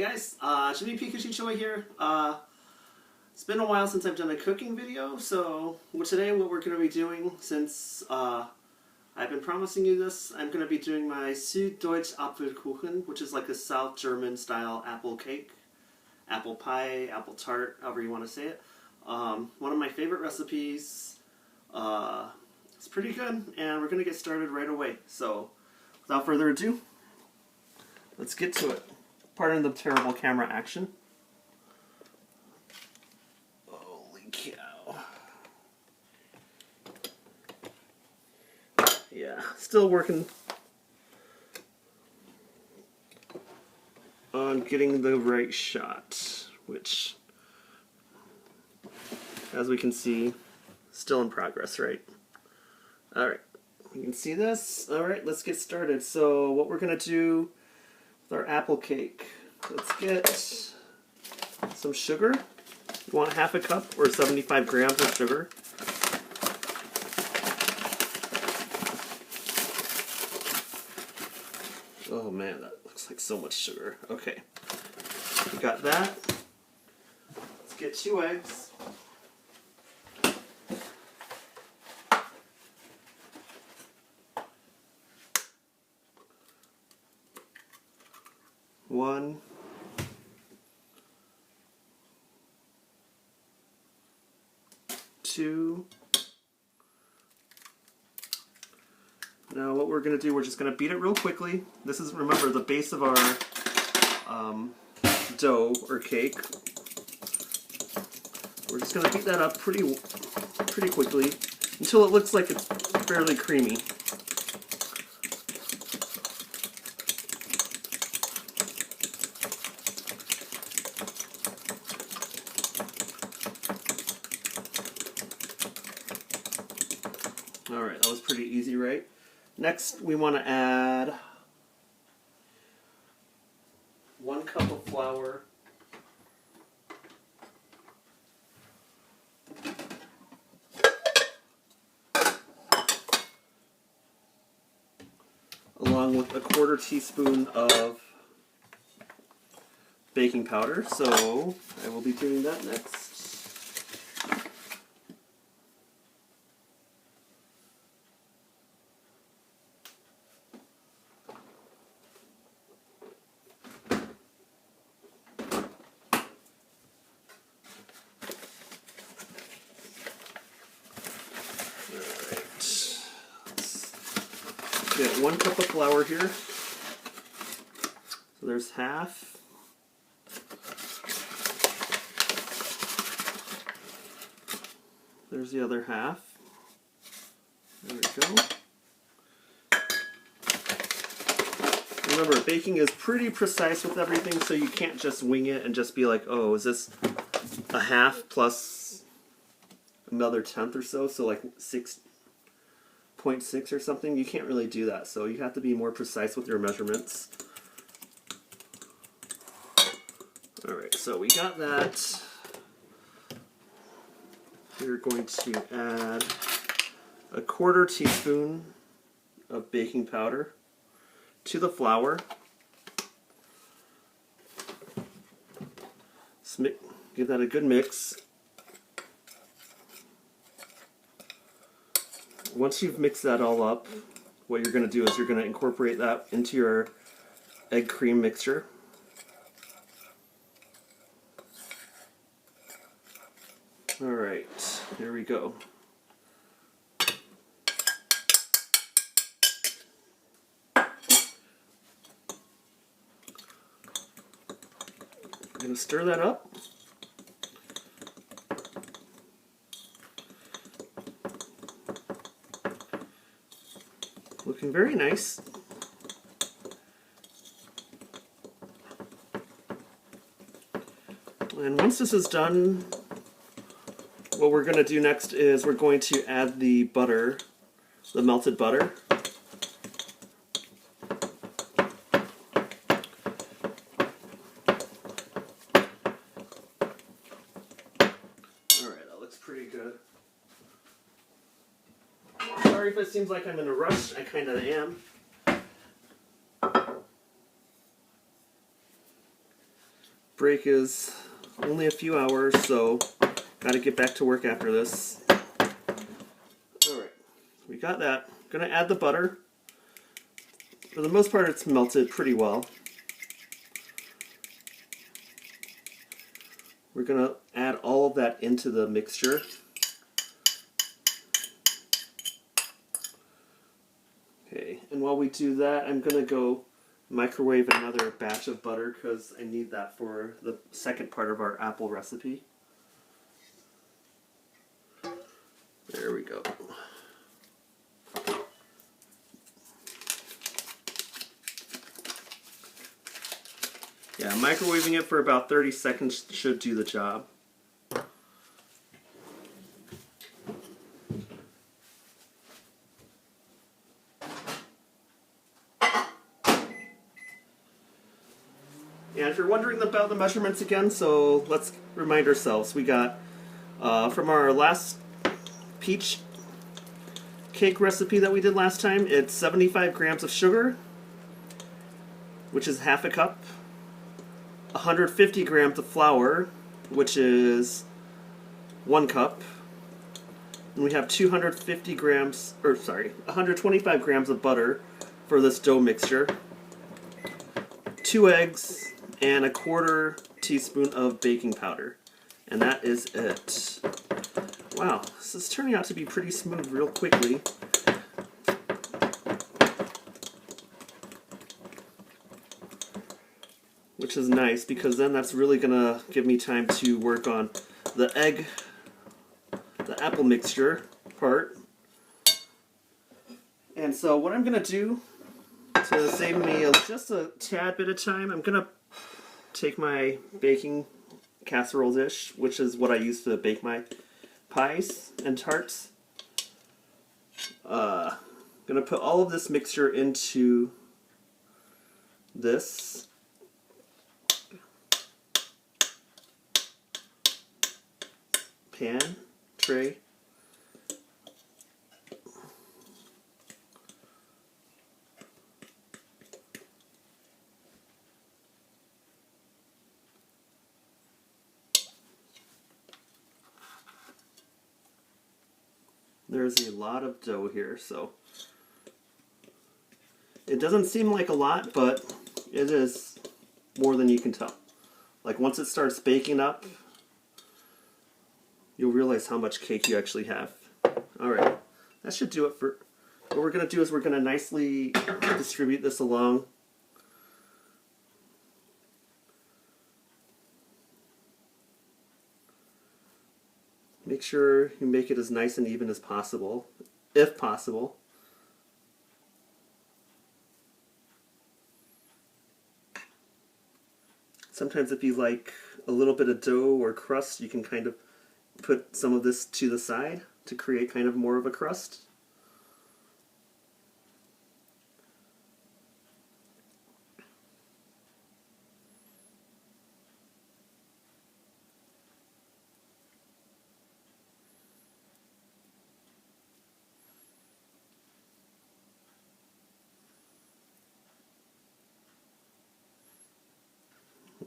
guys, jimmypikachuchoi here. It's been a while since I've done a cooking video, so today what we're going to be doing, since I've been promising you this, I'm going to be doing my SüddeutscherApfelkuchen, which is like a South German style apple cake, apple pie, apple tart, however you want to say it. One of my favorite recipes. It's pretty good, and we're going to get started right away. So without further ado, let's get to it. Pardon the terrible camera action. Holy cow. Yeah, still working on getting the right shot, which, as we can see, still in progress, right? Alright, you can see this. Alright, let's get started. So what we're going to do with our apple cake, let's get some sugar. You want half a cup or 75 grams of sugar. Oh man, that looks like so much sugar. Okay, we got that. Let's get 2 eggs. One, two. Now what we're going to do, we're just going to beat it real quickly. This is, remember, the base of our dough or cake. We're just going to beat that up pretty quickly until it looks like it's fairly creamy. Alright, that was pretty easy, right? Next, we want to add 1 cup of flour, along with a 1/4 teaspoon of baking powder. So I will be doing that next. Get 1 cup of flour here. So there's half. There's the other half. There we go. Remember, baking is pretty precise with everything, so you can't just wing it and just be like, oh, is this a half plus another 1/10 or so? So like 6.6 or something. You can't really do that, so you have to be more precise with your measurements. Alright, so we got that. We're going to add a 1/4 teaspoon of baking powder to the flour. Give that a good mix. Once you've mixed that all up, what you're going to do is you're going to incorporate that into your egg cream mixture. Alright, here we go. I'm going to stir that up. Looking very nice. And once this is done, what we're going to do next is we're going to add the butter, the melted butter. Alright, that looks pretty good. Sorry if it seems like I'm in a rush, I kind of am. break is only a few hours, so gotta get back to work after this. Alright, we got that. Gonna add the butter. For the most part, it's melted pretty well. We're gonna add all of that into the mixture. Okay, and while we do that, I'm gonna go microwave another batch of butter because I need that for the second part of our apple recipe. There we go. Yeah, microwaving it for about 30 seconds should do the job. And if you're wondering about the measurements again, so let's remind ourselves. We got, from our last peach cake recipe that we did last time, it's 75 grams of sugar, which is half a cup, 150 grams of flour, which is 1 cup, and we have 125 grams of butter for this dough mixture, 2 eggs, and 1/4 teaspoon of baking powder. And that is it. Wow, this is turning out to be pretty smooth real quickly. Which is nice because then that's really gonna give me time to work on the apple mixture part. And so what I'm gonna do to save me just a tad bit of time, I'm gonna take my baking casserole dish, which is what I use to bake my pies and tarts. Gonna put all of this mixture into this. Pan, tray. There's a lot of dough here, so it doesn't seem like a lot, but it is more than you can tell. Like once it starts baking up, you'll realize how much cake you actually have. Alright, that should do it for... What we're going to do is we're going to nicely distribute this along. Make sure you make it as nice and even as possible, if possible. Sometimes if you like a little bit of dough or crust, you can kind of put some of this to the side to create kind of more of a crust.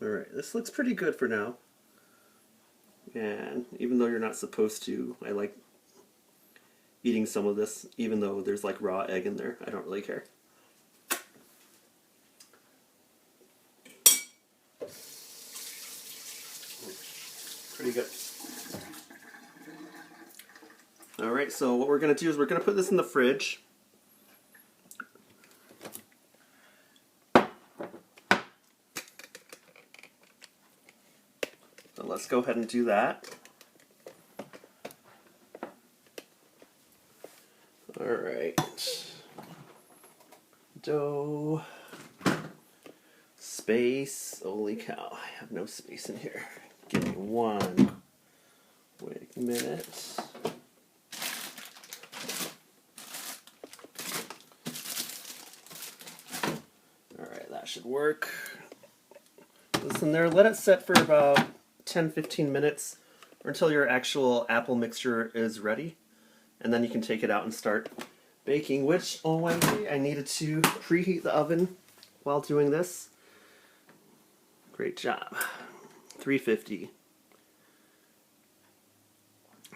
Alright, this looks pretty good for now. And even though you're not supposed to, I like eating some of this, even though there's like raw egg in there. I don't really care. Pretty good. Alright, so what we're going to do is we're going to put this in the fridge. So let's go ahead and do that. Alright. Dough. Space. Holy cow, I have no space in here. Give me one quick minute. Alright, that should work. This in there. Let it set for about 10-15 minutes or until your actual apple mixture is ready. And then you can take it out and start baking, which, oh Wednesday, I needed to preheat the oven while doing this. Great job. 350.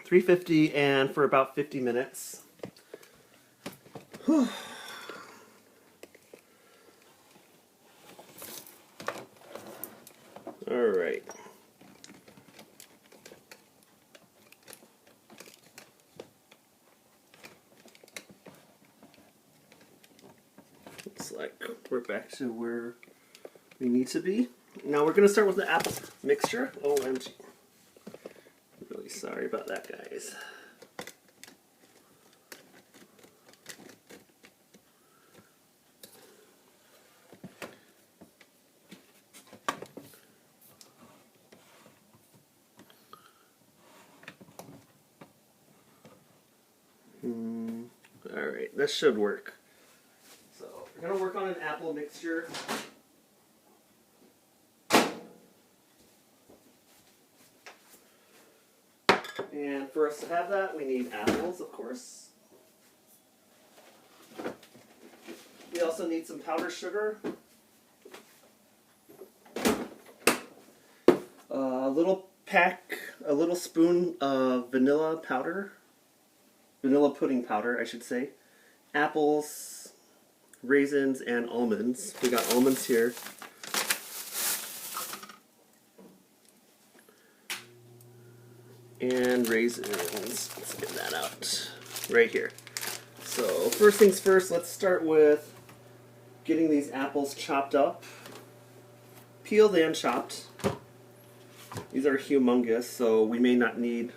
350 and for about 50 minutes. Whew. All right. Looks like we're back to where we need to be. Now we're going to start with the apple mixture. OMG. Really sorry about that, guys. Alright, this should work. So, we're going to work on an apple mixture. And for us to have that, we need apples, of course. We also need some powdered sugar. A little spoon of vanilla powder. Vanilla pudding powder, I should say. Apples, raisins, and almonds. We got almonds here. And raisins. Let's get that out. Right here. So, first things first, let's start with getting these apples chopped up. Peeled and chopped. These are humongous, so we may not need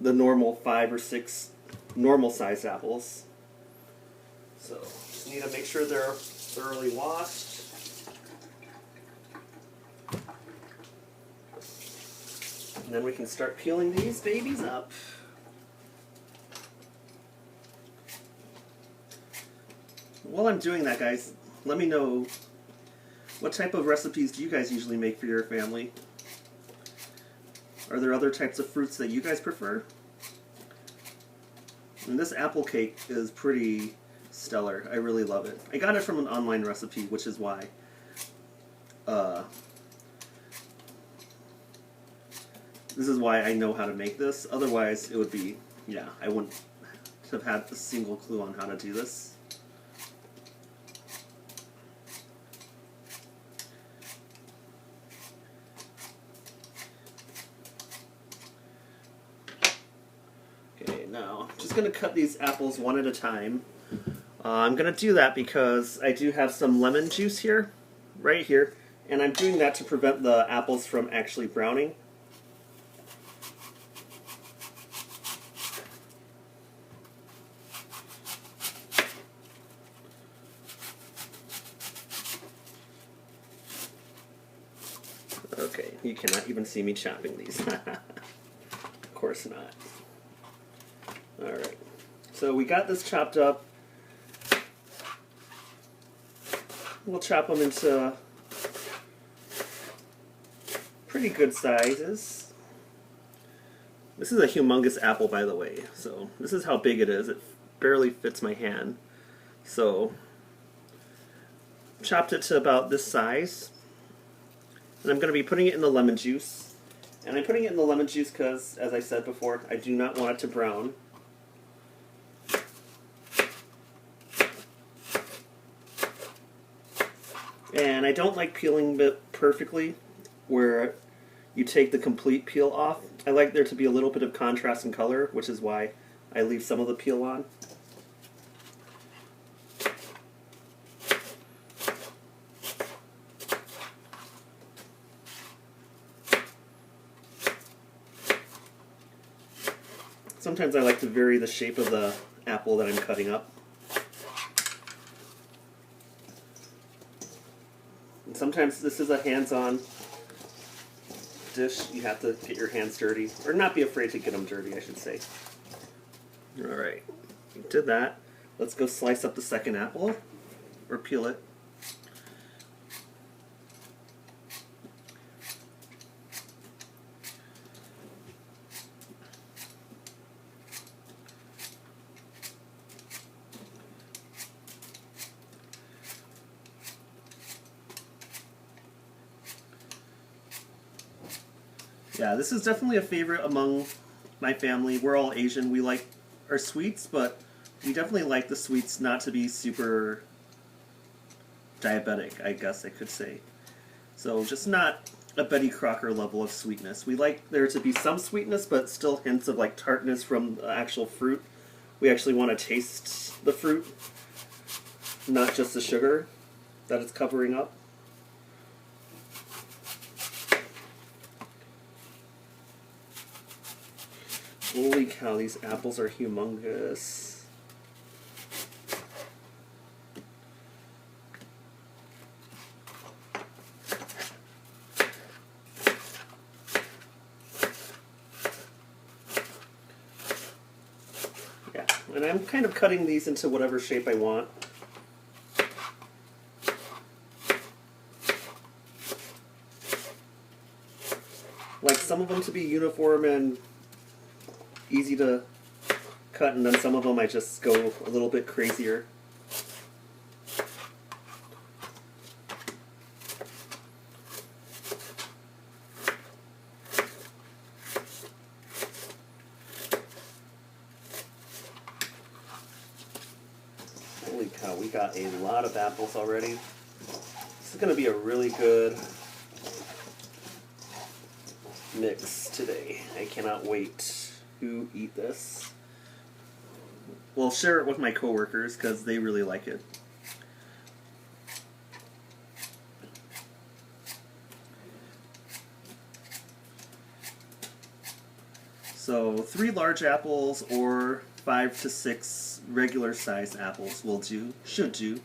the normal 5 or 6 normal sized apples. So, just need to make sure they're thoroughly washed. And then we can start peeling these babies up. While I'm doing that, guys, let me know what type of recipes do you guys usually make for your family? Are there other types of fruits that you guys prefer? And this apple cake is pretty stellar. I really love it. I got it from an online recipe, which is why this is why I know how to make this. Otherwise, it would be, yeah, I wouldn't have had a single clue on how to do this. Okay, now I'm just going to cut these apples one at a time. I'm going to do that because I do have some lemon juice here, right here, and I'm doing that to prevent the apples from actually browning. Okay, you cannot even see me chopping these. Of course not. Alright, so we got this chopped up. We'll chop them into pretty good sizes. This is a humongous apple, by the way, so this is how big it is. It barely fits my hand. So, chopped it to about this size. And I'm going to be putting it in the lemon juice. And I'm putting it in the lemon juice because, as I said before, I do not want it to brown. And I don't like peeling it perfectly, where you take the complete peel off. I like there to be a little bit of contrast in color, which is why I leave some of the peel on. Sometimes I like to vary the shape of the apple that I'm cutting up. And sometimes this is a hands-on dish. You have to get your hands dirty, or not be afraid to get them dirty, I should say. Alright, we did that. Let's go slice up the second apple, or peel it. Yeah, this is definitely a favorite among my family. We're all Asian. We like our sweets, but we definitely like the sweets not to be super diabetic, I guess I could say. So just not a Betty Crocker level of sweetness. We like there to be some sweetness, but still hints of like tartness from the actual fruit. We actually want to taste the fruit, not just the sugar that it's covering up. Holy cow, these apples are humongous. Yeah, and I'm kind of cutting these into whatever shape I want. Like some of them to be uniform and easy to cut, and then some of them I just go a little bit crazier. Holy cow, we got a lot of apples already. This is going to be a really good mix today. I cannot wait to eat this. Well, share it with my coworkers because they really like it. So 3 large apples or 5 to 6 regular sized apples will do, should do.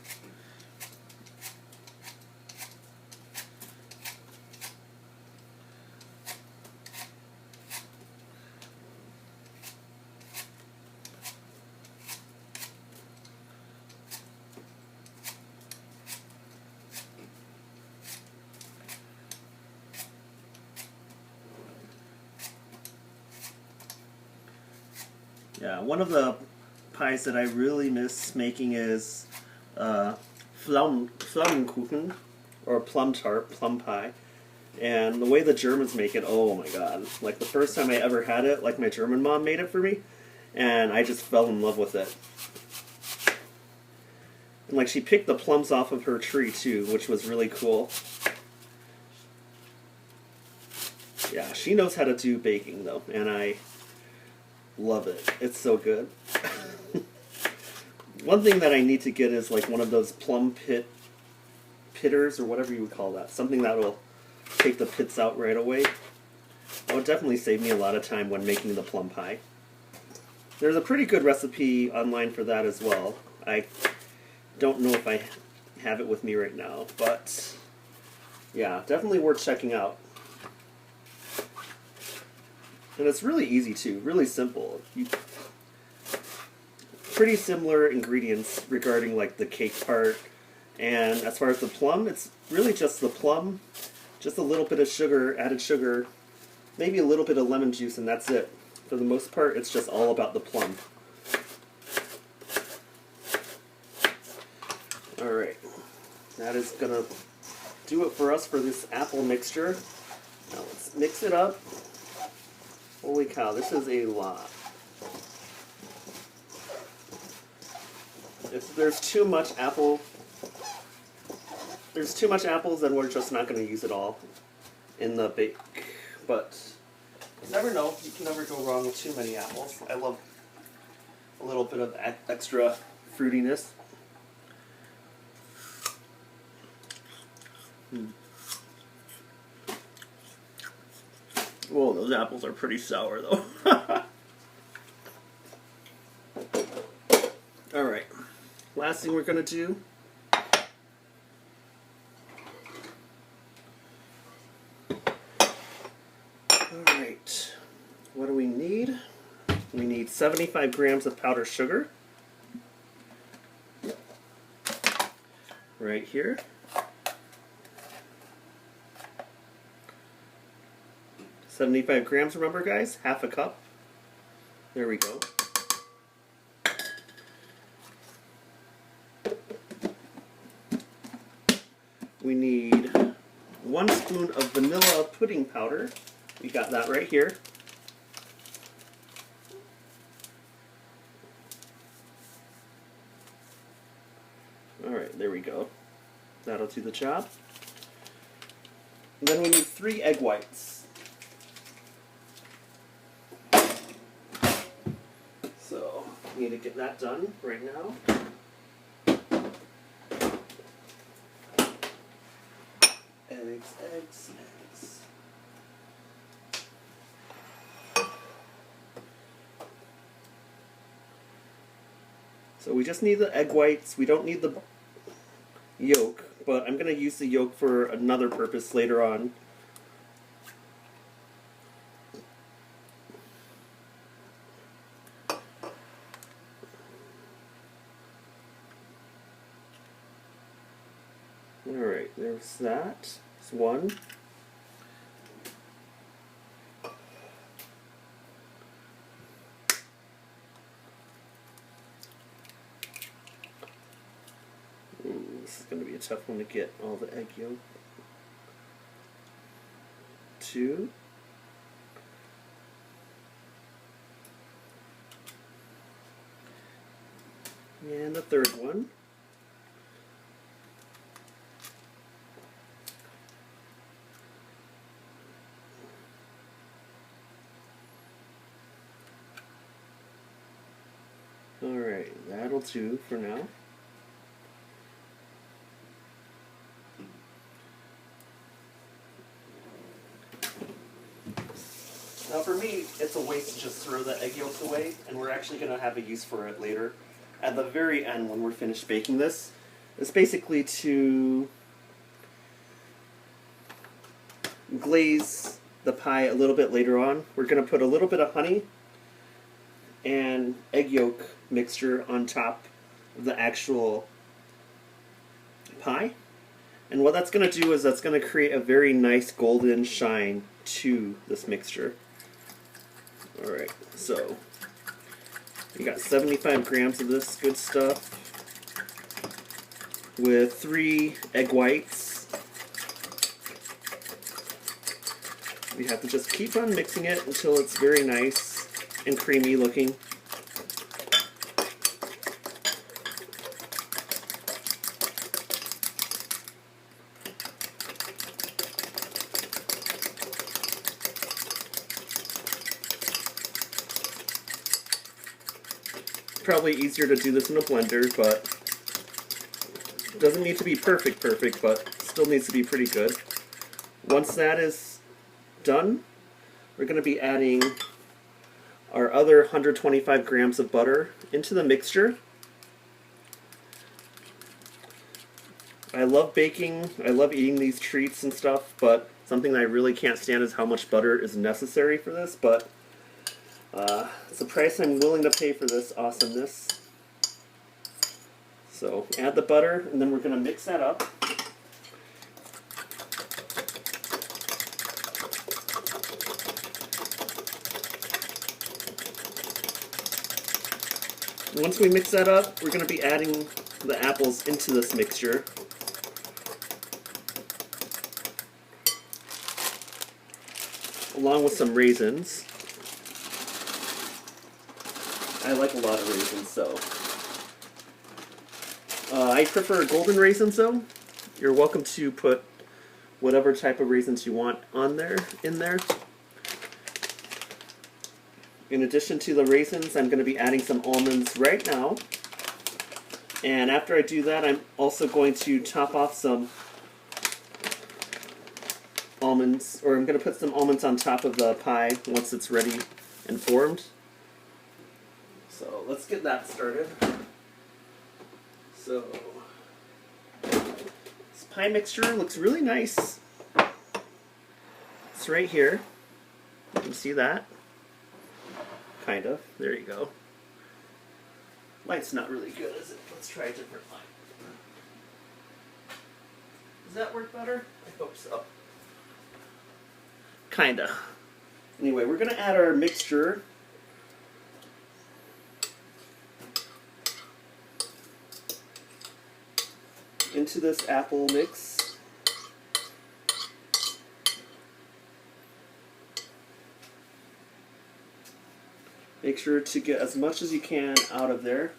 Yeah, one of the pies that I really miss making is Pflaumenkuchen, or plum tart, plum pie. And the way the Germans make it, oh my god. Like the first time I ever had it, like my German mom made it for me, and I just fell in love with it. And like she picked the plums off of her tree too, which was really cool. Yeah, she knows how to do baking though, and I love it. It's so good. One thing that I need to get is like one of those plum pitters, or whatever you would call that. Something that will take the pits out right away. That would definitely save me a lot of time when making the plum pie. There's a pretty good recipe online for that as well. I don't know if I have it with me right now, but yeah, definitely worth checking out. And it's really easy too, really simple. Pretty similar ingredients regarding like the cake part. And as far as the plum, it's really just the plum, just a little bit of sugar, added sugar, maybe a little bit of lemon juice, and that's it. For the most part, it's just all about the plum. Alright, that is gonna do it for us for this apple mixture. Now let's mix it up. Holy cow, this is a lot. If there's too much apples, then we're just not going to use it all in the bake. But you never know. You can never go wrong with too many apples. I love a little bit of extra fruitiness. Whoa, those apples are pretty sour though. Alright, last thing we're going to do . Alright, what do we need? We need 75 grams of powdered sugar. Right here. $75 grams, remember guys? Half a cup. There we go. We need 1 spoon of vanilla pudding powder. We got that right here. Alright, there we go. That'll do the job. And then we need 3 egg whites. So, we need to get that done right now. Eggs, eggs, eggs. So we just need the egg whites. We don't need the yolk, but I'm going to use the yolk for another purpose later on. Alright, there's that. There's one. This is going to be a tough one to get all the egg yolk. 2. And the third one. Alright, that'll do for now. Now for me, it's a waste to just throw the egg yolks away, and we're actually going to have a use for it later. At the very end, when we're finished baking this, it's basically to glaze the pie a little bit later on. We're going to put a little bit of honey and egg yolk mixture on top of the actual pie. And what that's going to do is that's going to create a very nice golden shine to this mixture. Alright, so we got 75 grams of this good stuff with 3 egg whites. We have to just keep on mixing it until it's very nice and creamy looking. Probably easier to do this in a blender, but it doesn't need to be perfect, but still needs to be pretty good. Once that is done, we're going to be adding our other 125 grams of butter into the mixture. I love baking, I love eating these treats and stuff, but something that I really can't stand is how much butter is necessary for this, but it's the price I'm willing to pay for this awesomeness. So add the butter, and then we're going to mix that up. Once we mix that up, we're going to be adding the apples into this mixture. Along with some raisins. I like a lot of raisins, so. I prefer golden raisins, though. You're welcome to put whatever type of raisins you want on there, in there. In addition to the raisins, I'm going to be adding some almonds right now. And after I do that, I'm also going to top off some almonds, or I'm going to put some almonds on top of the pie once it's ready and formed. So let's get that started. So this pie mixture looks really nice. It's right here. You can see that. Kind of. There you go. Light's not really good, is it? Let's try a different light. Does that work better? I hope so. Kinda. Anyway, we're going to add our mixture. Into this apple mix. Make sure to get as much as you can out of there.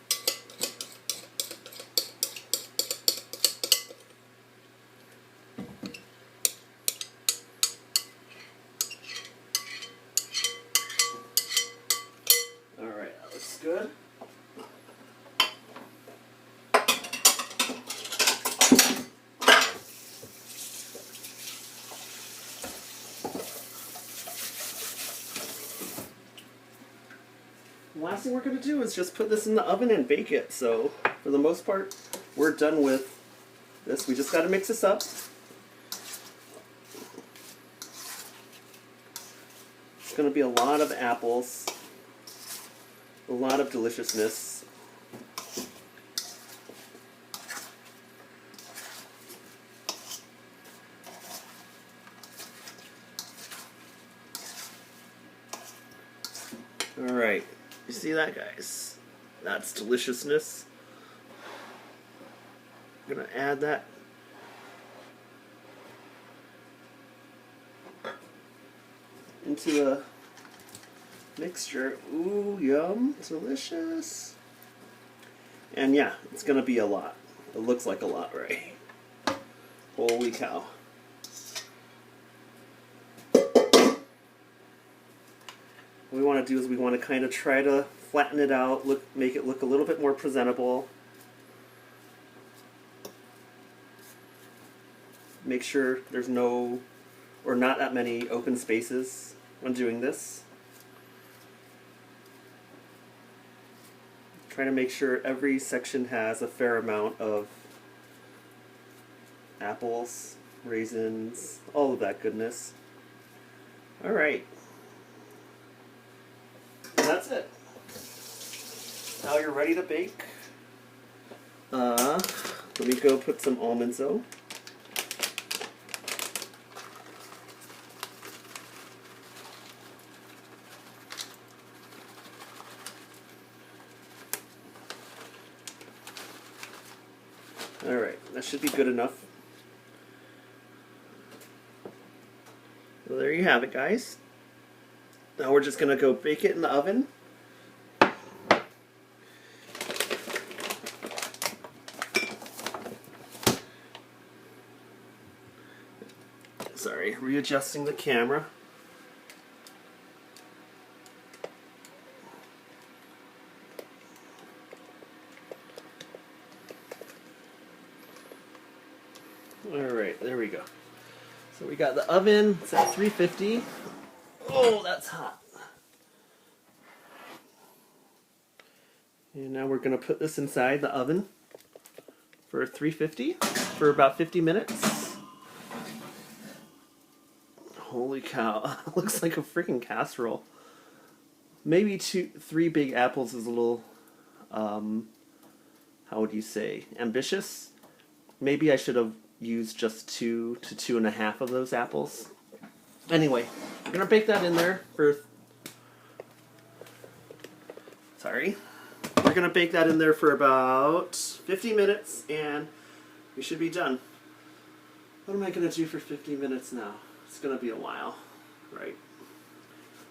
Alright, that looks good. The last thing we're going to do is just put this in the oven and bake it. So, for the most part, we're done with this. We just got to mix this up. It's going to be a lot of apples, a lot of deliciousness. All right. You see that, guys? That's deliciousness. I'm gonna add that into the mixture. Ooh, yum, delicious. And yeah, it's gonna be a lot. It looks like a lot, right? Holy cow. What we want to do is we want to kind of try to flatten it out, make it look a little bit more presentable. Make sure there's no, or not that many open spaces when doing this. Try to make sure every section has a fair amount of apples, raisins, all of that goodness. Alright. That's it. Now you're ready to bake. Let me go put some almonds though. Alright, that should be good enough. Well, there you have it, guys. Now we're just going to go bake it in the oven. Sorry, readjusting the camera. Alright, there we go. So we got the oven, it's at 350. Oh, that's hot. And now we're going to put this inside the oven for 350 for about 50 minutes. Holy cow, looks like a freaking casserole. Maybe 3 big apples is a little, how would you say, ambitious? Maybe I should have used just 2 to 2.5 of those apples. Anyway, I'm going to bake that in there for... Sorry. We're going to bake that in there for about 50 minutes, and we should be done. What am I going to do for 50 minutes now? It's going to be a while, right?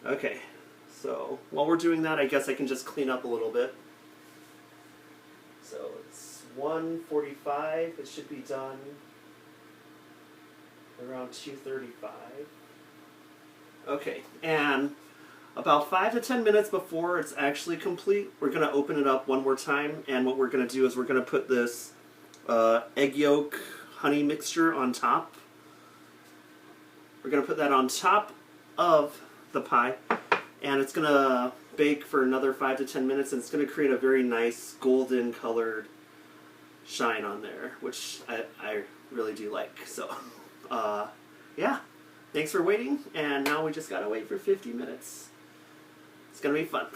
Okay, so while we're doing that, I guess I can just clean up a little bit. So it's 1:45. It should be done around 2:35. Okay, and about 5 to 10 minutes before it's actually complete, we're going to open it up one more time, and what we're going to do is we're going to put this egg yolk honey mixture on top. We're going to put that on top of the pie, and it's going to bake for another 5 to 10 minutes, and it's going to create a very nice golden colored shine on there, which I really do like. So, yeah. Thanks for waiting, and now we just gotta wait for 50 minutes. It's gonna be fun.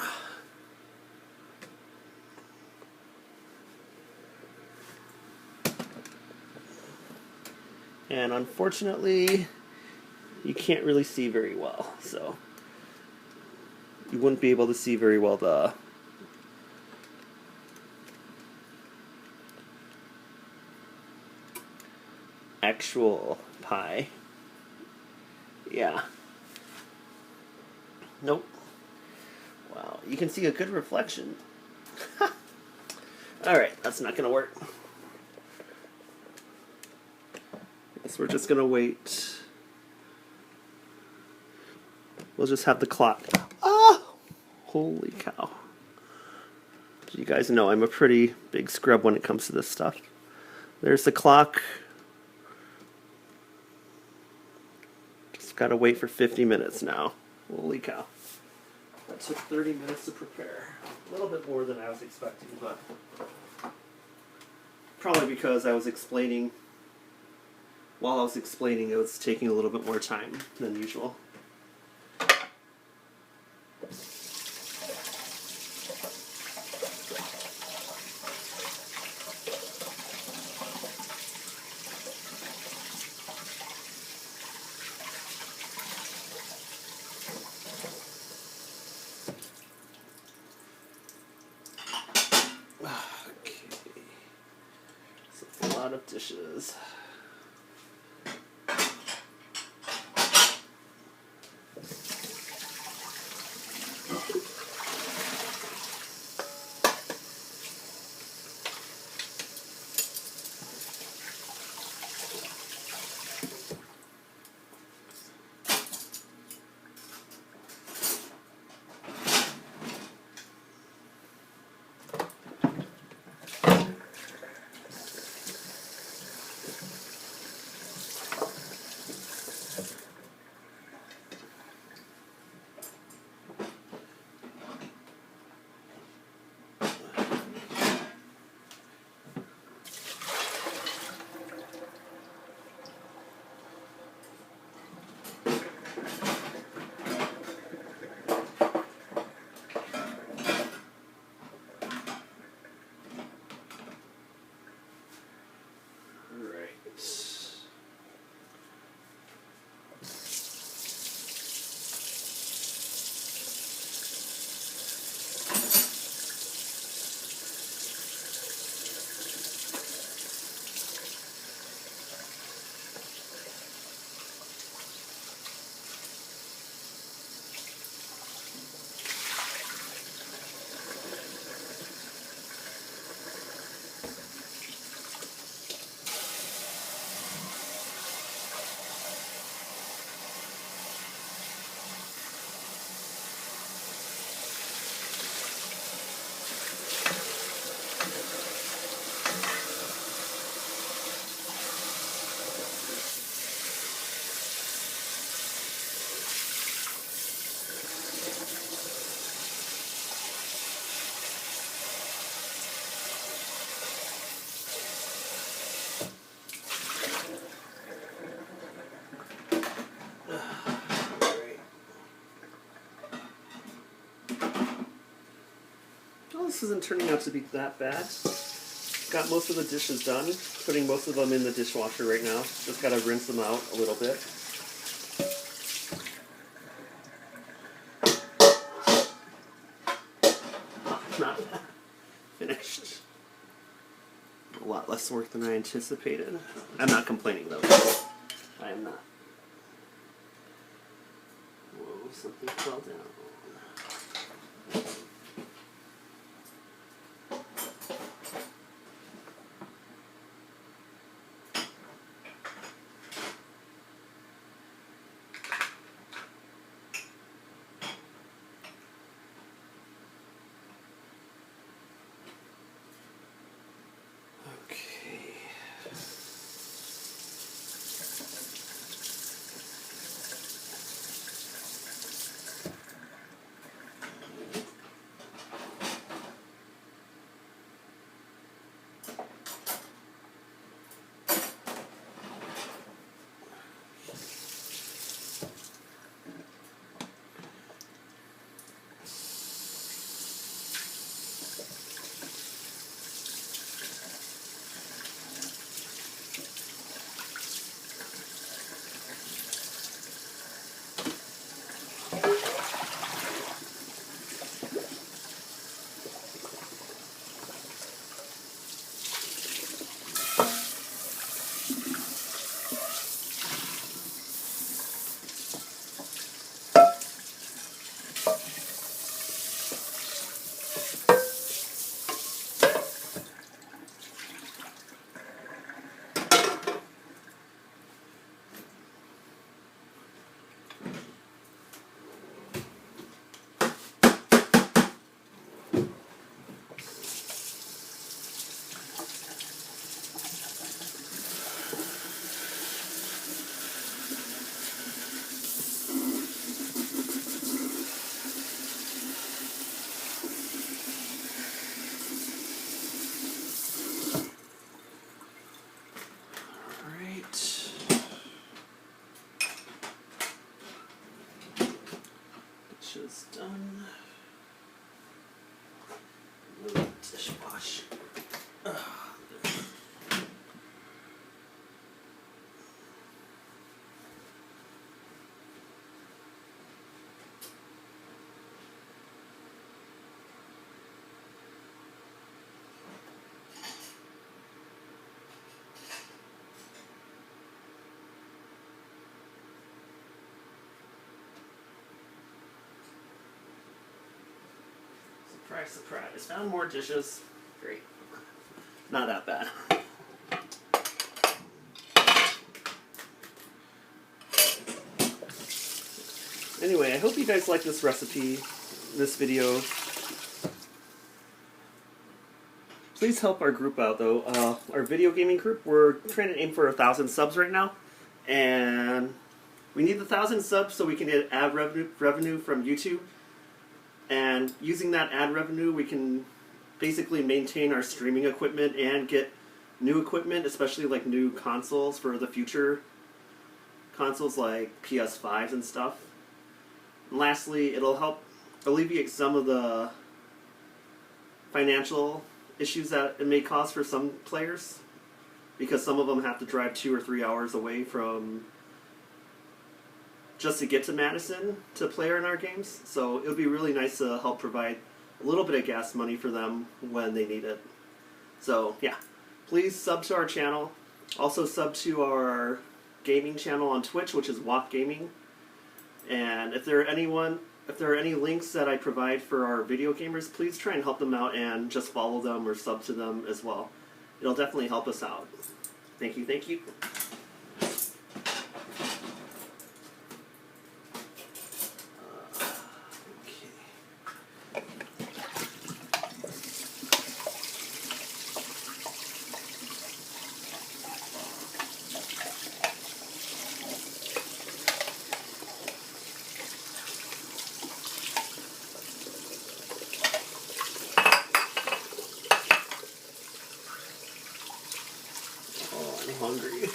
And unfortunately, you can't really see very well, so you wouldn't be able to see very well the actual pie. Yeah. Nope. Wow. you can see a good reflection. Alright, that's not gonna work. Guess we're just gonna wait. We'll just have the clock. Oh! Holy cow. You guys know I'm a pretty big scrub when it comes to this stuff. There's the clock. Just gotta wait for 50 minutes now. Holy cow. That took 30 minutes to prepare. A little bit more than I was expecting, but probably because I was explaining. While I was explaining, it was taking a little bit more time than usual. A lot of dishes. This isn't turning out to be that bad. Got most of the dishes done. Putting most of them in the dishwasher right now. Just gotta rinse them out a little bit. Not finished. A lot less work than I anticipated. I'm not complaining though. I am not. Whoa, something fell down. Surprise, surprise. Found more dishes. Great. Not that bad. Anyway, I hope you guys like this recipe, this video. Please help our group out, though. Our video gaming group, we're trying to aim for 1,000 subs right now. And we need the 1,000 subs so we can get ad revenue from YouTube. And using that ad revenue, we can basically maintain our streaming equipment and get new equipment, especially like new consoles for the future. Consoles like PS5s and stuff. And lastly, it'll help alleviate some of the financial issues that it may cause for some players, because some of them have to drive 2 or 3 hours away from just to get to Madison to play in our games. So it would be really nice to help provide a little bit of gas money for them when they need it. So yeah, please sub to our channel. Also sub to our gaming channel on Twitch, which is WAP Gaming. And if there are any links that I provide for our video gamers, please try and help them out and just follow them or sub to them as well. It'll definitely help us out. Thank you, thank you. Hungry.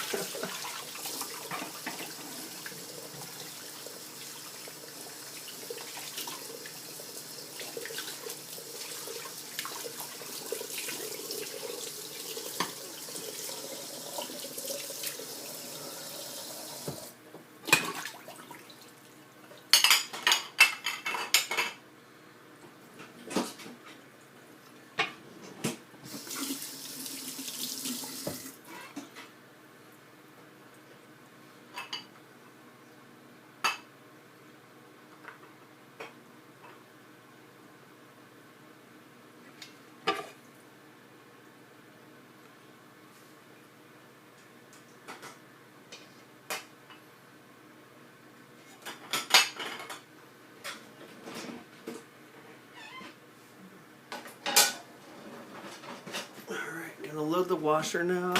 Gonna load the washer now.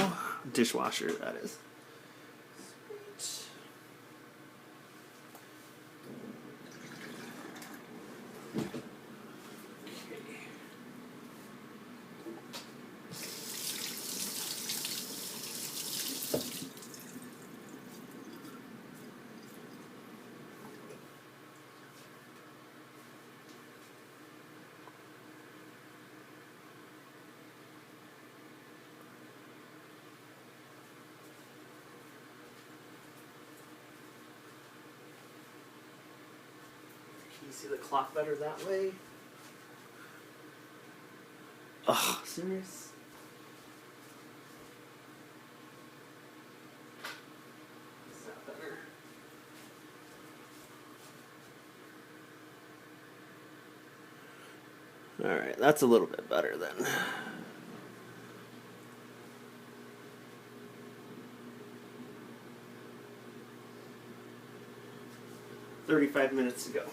Dishwasher, that is. Can you see the clock better that way? Oh, serious? Is that better? Alright, that's a little bit better then. "35 minutes to go."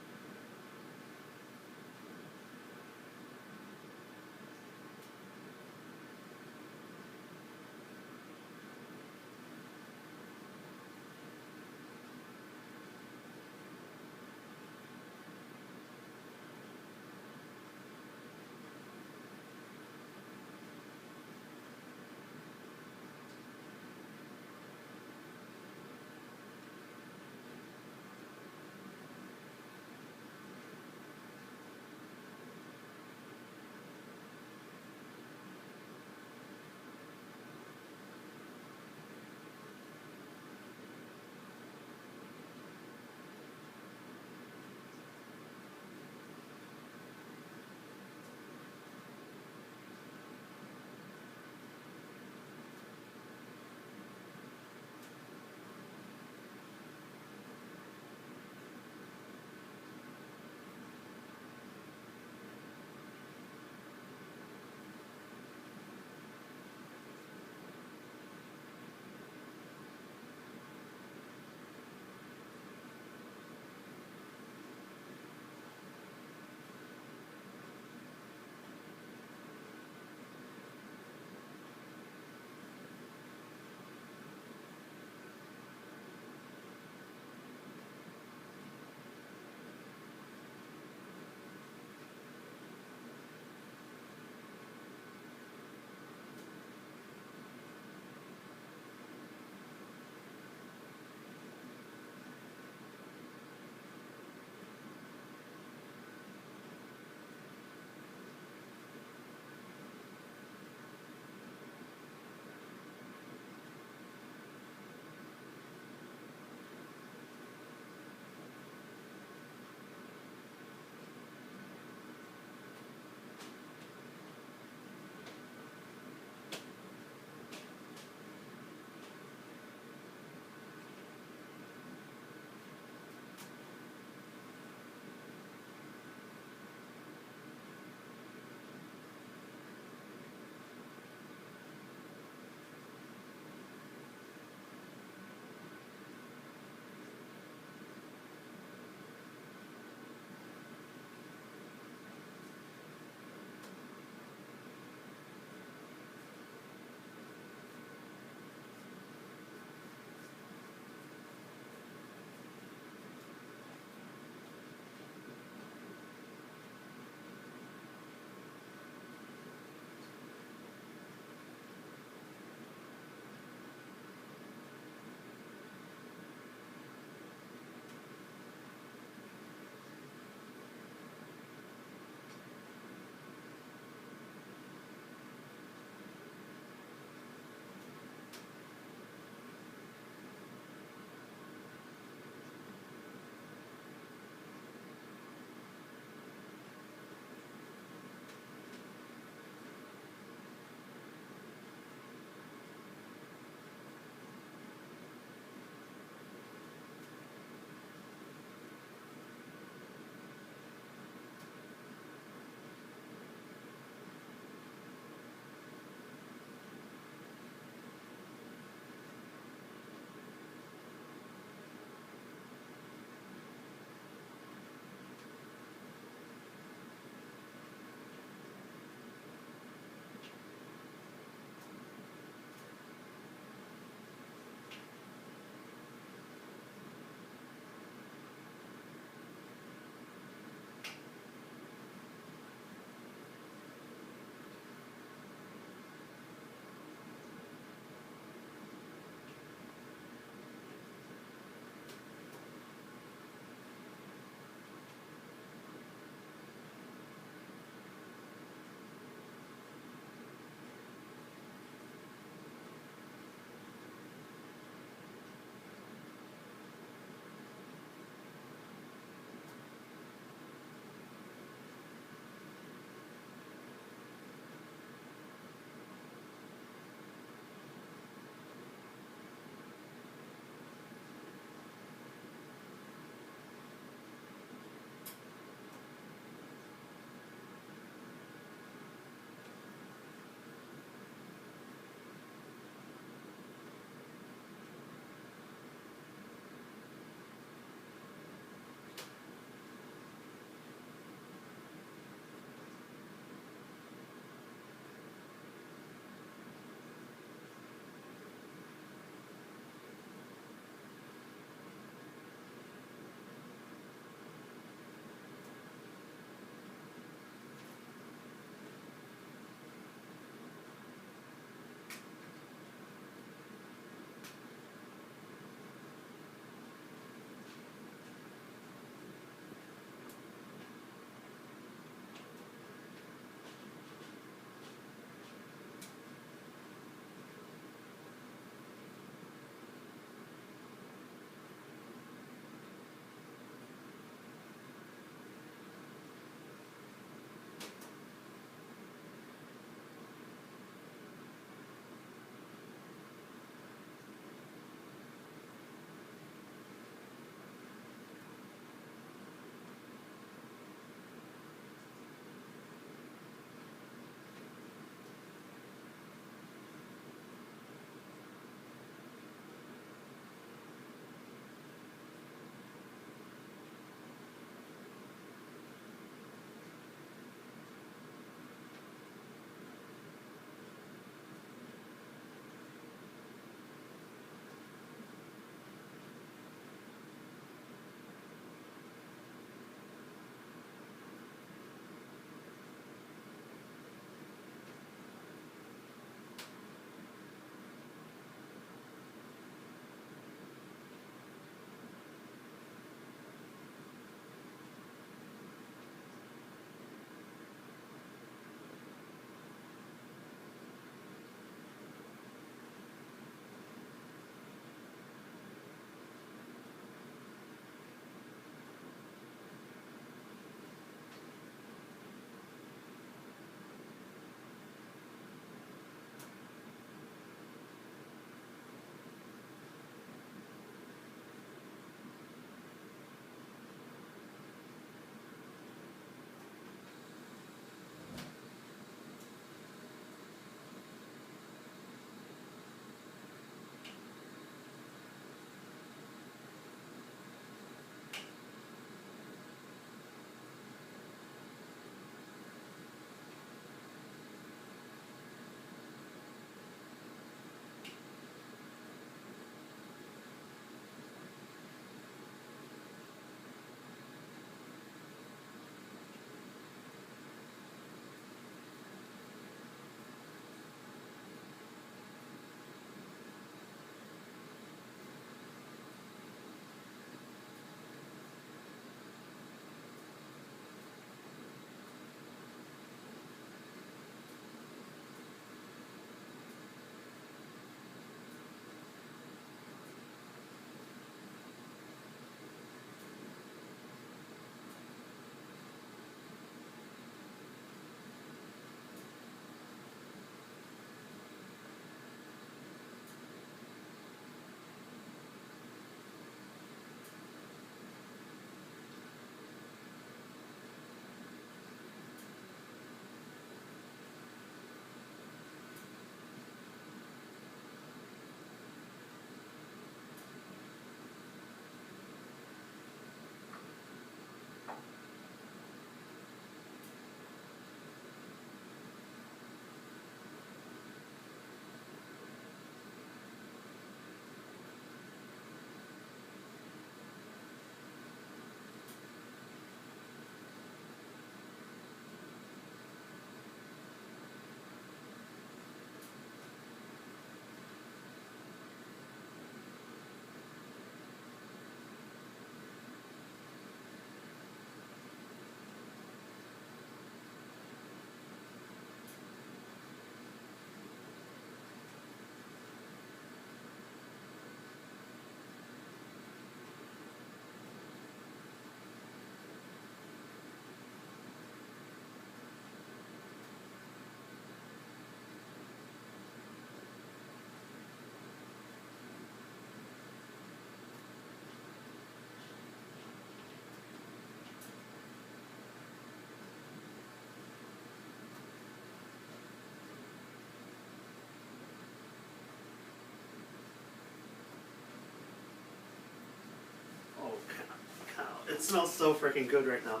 It smells so freaking good right now.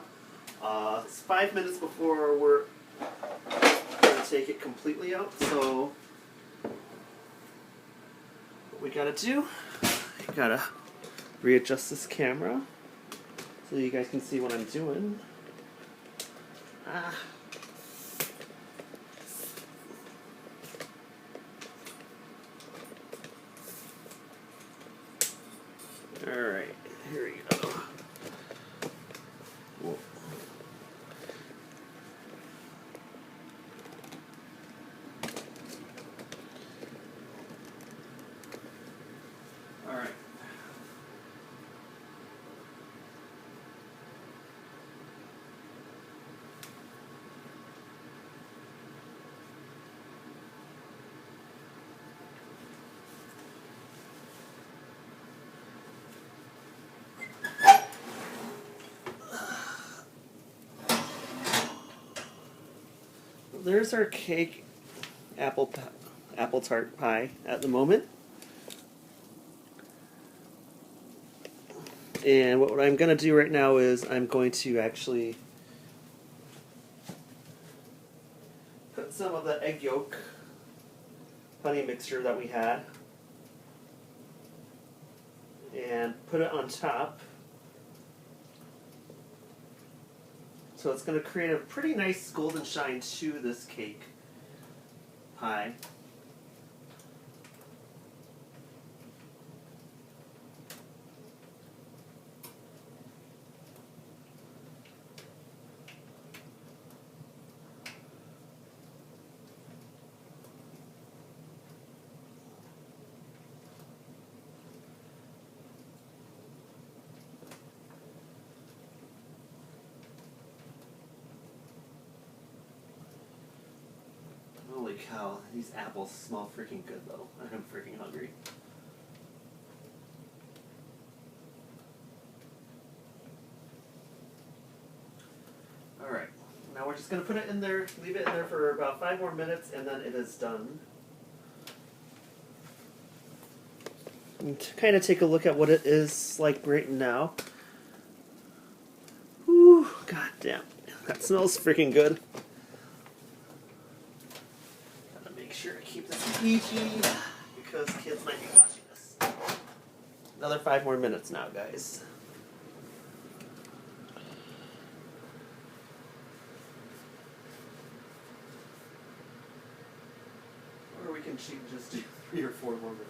It's 5 minutes before we're gonna take it completely out, so what we gotta do, you gotta readjust this camera so you guys can see what I'm doing. Alright, here we go. Whoa. Alright. There's our cake apple tart pie at the moment. And what I'm going to do right now is I'm going to actually put some of the egg yolk honey mixture that we had and put it on top. So it's going to create a pretty nice golden shine to this cake pie. Holy cow, these apples smell freaking good though. I'm freaking hungry. Alright, now we're just going to put it in there, leave it in there for about 5 more minutes, and then it is done. And to kind of take a look at what it is like right now. Whew, god damn, that smells freaking good. Make sure to keep this PG because kids might be watching this. Another 5 more minutes now, guys. Or we can cheat and just do 3 or 4 more minutes.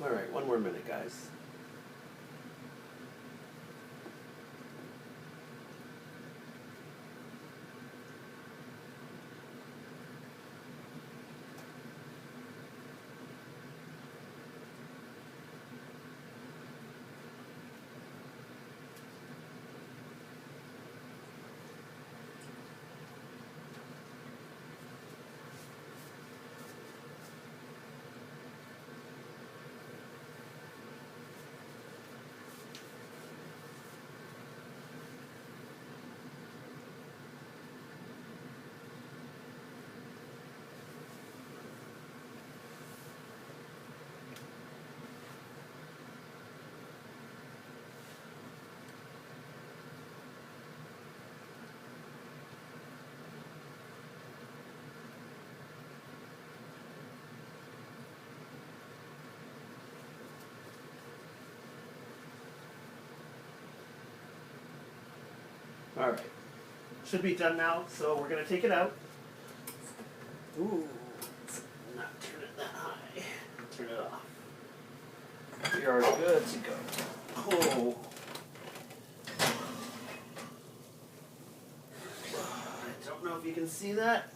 Alright, one more minute, guys. Alright. Should be done now, so we're going to take it out. Ooh. Let's not turn it that high. Turn it off. We are good to go. Oh. I don't know if you can see that.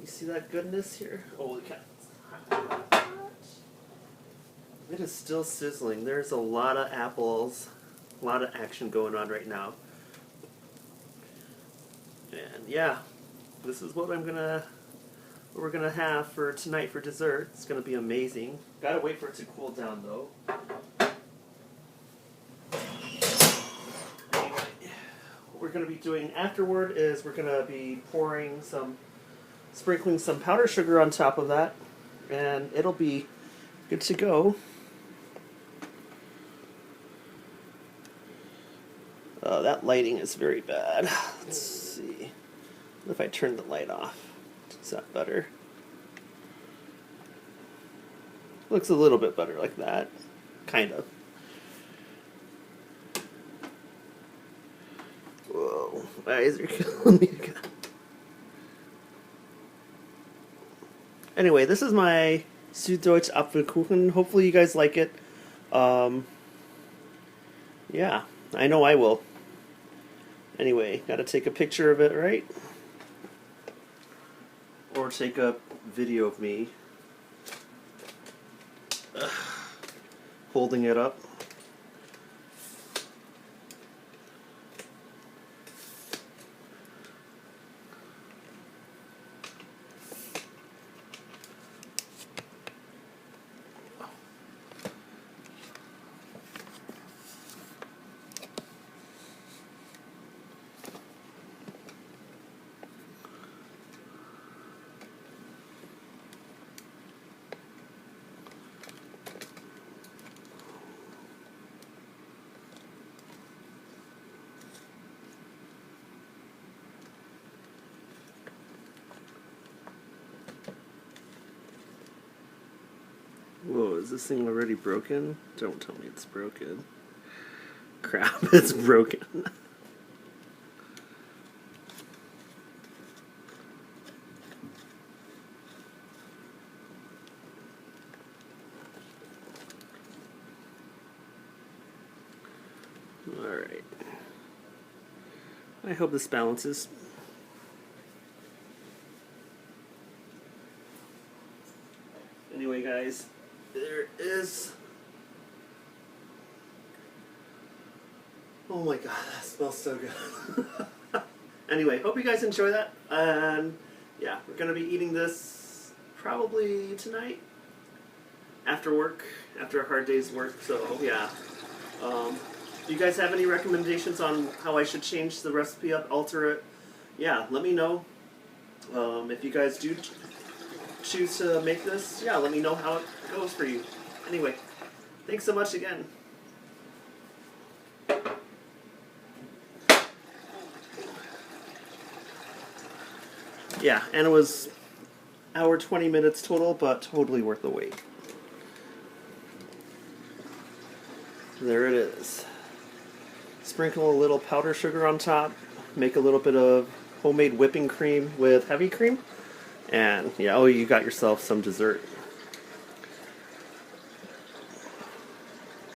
You see that goodness here? Holy cow. It is still sizzling. There's a lot of apples. A lot of action going on right now. And yeah, this is what we're gonna have for tonight for dessert. It's gonna be amazing. Gotta wait for it to cool down though. Anyway, what we're gonna be doing afterward is we're gonna be sprinkling some powdered sugar on top of that, and it'll be good to go. That lighting is very bad. Let's see. What if I turn the light off? Is that better? Looks a little bit better like that. Kind of. Whoa. My eyes are killing me again. Anyway, this is my SüddeutscherApfelkuchen. Hopefully you guys like it. Yeah, I know I will. Anyway, gotta take a picture of it, right? Or take a video of me holding it up. Whoa, is this thing already broken? Don't tell me it's broken. Crap, it's broken. Alright. I hope this balances. Anyway, guys, there is... Oh my god, that smells so good. Anyway, hope you guys enjoy that. And yeah, we're going to be eating this probably tonight after work, after a hard day's work. So yeah. Do you guys have any recommendations on how I should change the recipe up, alter it? Yeah, let me know. If you guys do choose to make this, yeah, let me know how it goes for you. Anyway, thanks so much again. Yeah, and it was hour 20 minutes total, but totally worth the wait. There it is. Sprinkle a little powdered sugar on top, make a little bit of homemade whipping cream with heavy cream, and yeah, oh, you got yourself some dessert.